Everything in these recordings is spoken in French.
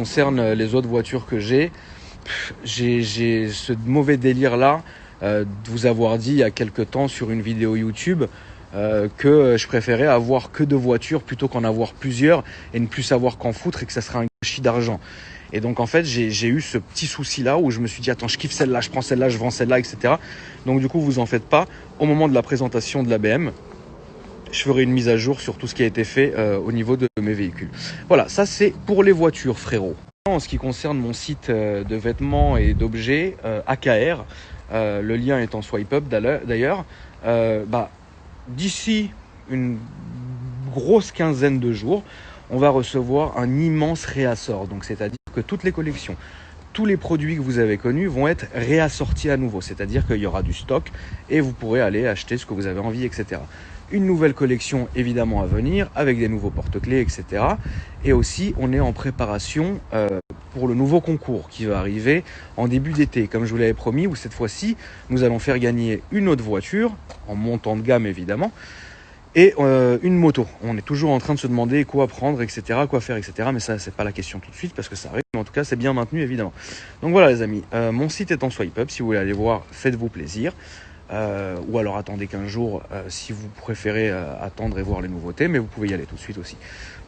concerne les autres voitures que j'ai ce mauvais délire là de vous avoir dit il y a quelques temps sur une vidéo YouTube que je préférais avoir que 2 voitures plutôt qu'en avoir plusieurs et ne plus savoir qu'en foutre et que ça serait un gâchis d'argent. Et donc en fait j'ai eu ce petit souci là où je me suis dit attends, je kiffe celle-là, je prends celle-là, je vends celle-là, etc. Donc du coup vous en faites pas, au moment de la présentation de la BM je ferai une mise à jour sur tout ce qui a été fait au niveau de mes véhicules. Voilà, ça c'est pour les voitures, frérot. En ce qui concerne mon site de vêtements et d'objets, AKR, le lien est en swipe up d'ailleurs, d'ici une grosse quinzaine de jours, on va recevoir un immense réassort. Donc c'est-à-dire que toutes les collections, tous les produits que vous avez connus vont être réassortis à nouveau. C'est-à-dire qu'il y aura du stock et vous pourrez aller acheter ce que vous avez envie, etc. Une nouvelle collection évidemment à venir avec des nouveaux porte-clés, etc. Et aussi, on est en préparation pour le nouveau concours qui va arriver en début d'été, comme je vous l'avais promis, où cette fois-ci, nous allons faire gagner une autre voiture, en montant de gamme évidemment, et une moto. On est toujours en train de se demander quoi prendre, etc., quoi faire, etc. Mais ça, c'est pas la question tout de suite parce que ça arrive. Mais en tout cas, c'est bien maintenu évidemment. Donc voilà les amis, mon site est en swipe up. Si vous voulez aller voir, faites-vous plaisir. Ou alors attendez 15 jours si vous préférez attendre et voir les nouveautés, mais vous pouvez y aller tout de suite aussi.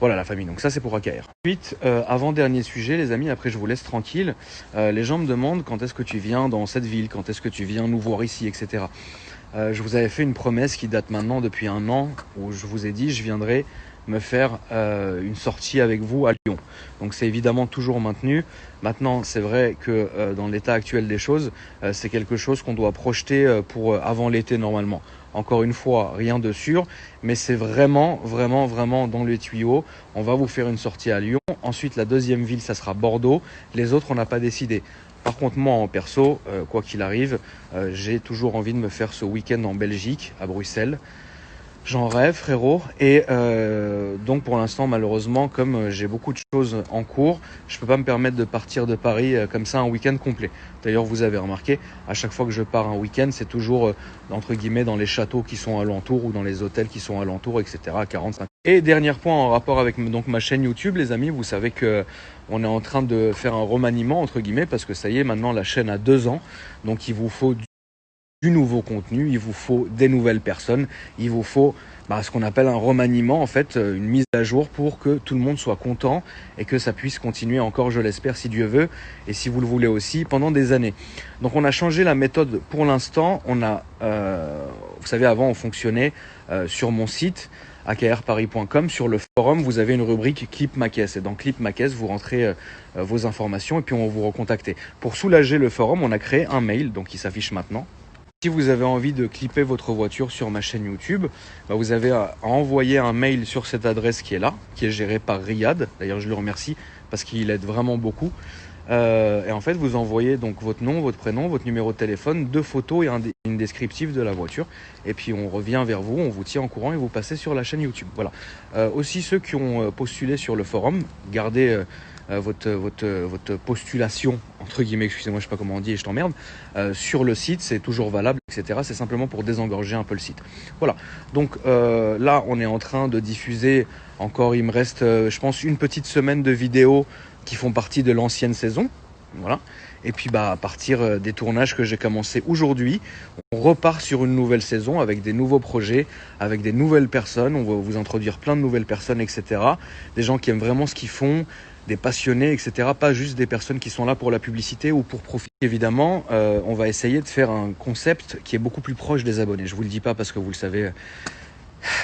Voilà la famille, donc ça c'est pour AKR. Ensuite, avant-dernier sujet les amis, après je vous laisse tranquille, les gens me demandent quand est-ce que tu viens dans cette ville, quand est-ce que tu viens nous voir ici, etc. Je vous avais fait une promesse qui date maintenant depuis 1 an, où je vous ai dit je viendrai me faire une sortie avec vous à Lyon. Donc c'est évidemment toujours maintenu. Maintenant c'est vrai que dans l'état actuel des choses, c'est quelque chose qu'on doit projeter pour avant l'été normalement. Encore une fois, rien de sûr, mais c'est vraiment dans les tuyaux. On va vous faire une sortie à Lyon. Ensuite la deuxième ville ça sera Bordeaux. Les autres on n'a pas décidé. Par contre moi en perso, quoi qu'il arrive, j'ai toujours envie de me faire ce week-end en Belgique, à Bruxelles. J'en rêve frérot et donc pour l'instant malheureusement comme j'ai beaucoup de choses en cours, je peux pas me permettre de partir de Paris comme ça un week-end complet. D'ailleurs vous avez remarqué, à chaque fois que je pars un week-end c'est toujours entre guillemets dans les châteaux qui sont alentours ou dans les hôtels qui sont alentours, etc. à 45. Et dernier point en rapport avec donc ma chaîne YouTube les amis, vous savez que on est en train de faire un remaniement entre guillemets parce que ça y est maintenant la chaîne a 2 ans, donc il vous faut du nouveau contenu, il vous faut des nouvelles personnes, il vous faut ce qu'on appelle un remaniement, en fait, une mise à jour pour que tout le monde soit content et que ça puisse continuer encore, je l'espère, si Dieu veut, et si vous le voulez aussi, pendant des années. Donc on a changé la méthode pour l'instant, on a, vous savez, avant on fonctionnait sur mon site, akrparis.com, sur le forum, vous avez une rubrique Clip ma caisse. Et dans Clip ma caisse, vous rentrez vos informations et puis on va vous recontacter. Pour soulager le forum, on a créé un mail, donc qui s'affiche maintenant. Si vous avez envie de clipper votre voiture sur ma chaîne YouTube, vous avez à envoyer un mail sur cette adresse qui est là, qui est gérée par Riyad. D'ailleurs, je le remercie parce qu'il aide vraiment beaucoup. Et en fait, vous envoyez donc votre nom, votre prénom, votre numéro de téléphone, 2 photos et une descriptive de la voiture. Et puis on revient vers vous, on vous tient en courant et vous passez sur la chaîne YouTube. Voilà. Aussi ceux qui ont postulé sur le forum, gardez votre postulation, entre guillemets, excusez-moi, je sais pas comment on dit et je t'emmerde, sur le site, c'est toujours valable, etc. C'est simplement pour désengorger un peu le site. Voilà, donc là, on est en train de diffuser, encore, il me reste, je pense, une petite semaine de vidéos qui font partie de l'ancienne saison. Voilà. Et puis à partir des tournages que j'ai commencé aujourd'hui, on repart sur une nouvelle saison avec des nouveaux projets, avec des nouvelles personnes. On va vous introduire plein de nouvelles personnes, etc. Des gens qui aiment vraiment ce qu'ils font, des passionnés, etc. Pas juste des personnes qui sont là pour la publicité ou pour profiter. Évidemment, on va essayer de faire un concept qui est beaucoup plus proche des abonnés. Je vous le dis pas parce que vous le savez.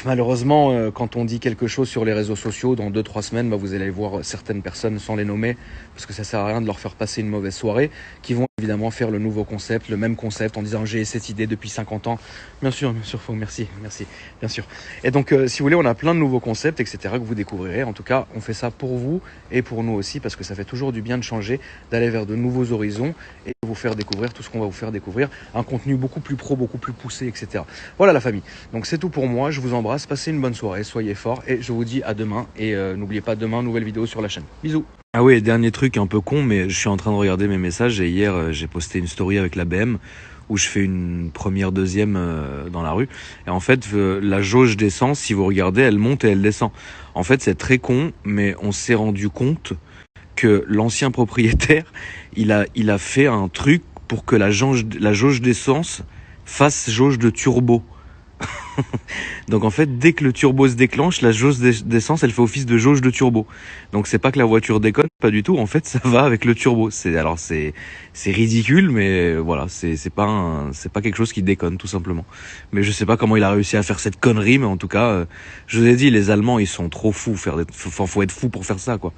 Malheureusement, quand on dit quelque chose sur les réseaux sociaux, dans 2-3 semaines, vous allez voir certaines personnes, sans les nommer, parce que ça sert à rien de leur faire passer une mauvaise soirée, qui vont évidemment faire le nouveau concept, le même concept, en disant j'ai cette idée depuis 50 ans. Bien sûr, merci, bien sûr. Et donc, si vous voulez, on a plein de nouveaux concepts, etc., que vous découvrirez. En tout cas, on fait ça pour vous et pour nous aussi, parce que ça fait toujours du bien de changer, d'aller vers de nouveaux horizons et de vous faire découvrir tout ce qu'on va vous faire découvrir, un contenu beaucoup plus pro, beaucoup plus poussé, etc. Voilà la famille. Donc c'est tout pour moi, je vous embrasse, passez une bonne soirée, soyez forts et je vous dis à demain. Et n'oubliez pas, demain, nouvelle vidéo sur la chaîne. Bisous. Ah oui, dernier truc un peu con, mais je suis en train de regarder mes messages et hier j'ai posté une story avec la BM où je fais une première, deuxième dans la rue. Et en fait, la jauge d'essence, si vous regardez, elle monte et elle descend. En fait, c'est très con, mais on s'est rendu compte que l'ancien propriétaire, il a fait un truc pour que la jauge d'essence fasse jauge de turbo. Donc en fait, dès que le turbo se déclenche, la jauge d'essence, elle fait office de jauge de turbo. Donc c'est pas que la voiture déconne, pas du tout. En fait, ça va avec le turbo. C'est ridicule, mais voilà, c'est pas quelque chose qui déconne tout simplement. Mais je sais pas comment il a réussi à faire cette connerie, mais en tout cas, je vous ai dit, les Allemands, ils sont trop fous. Faut être fou pour faire ça, quoi.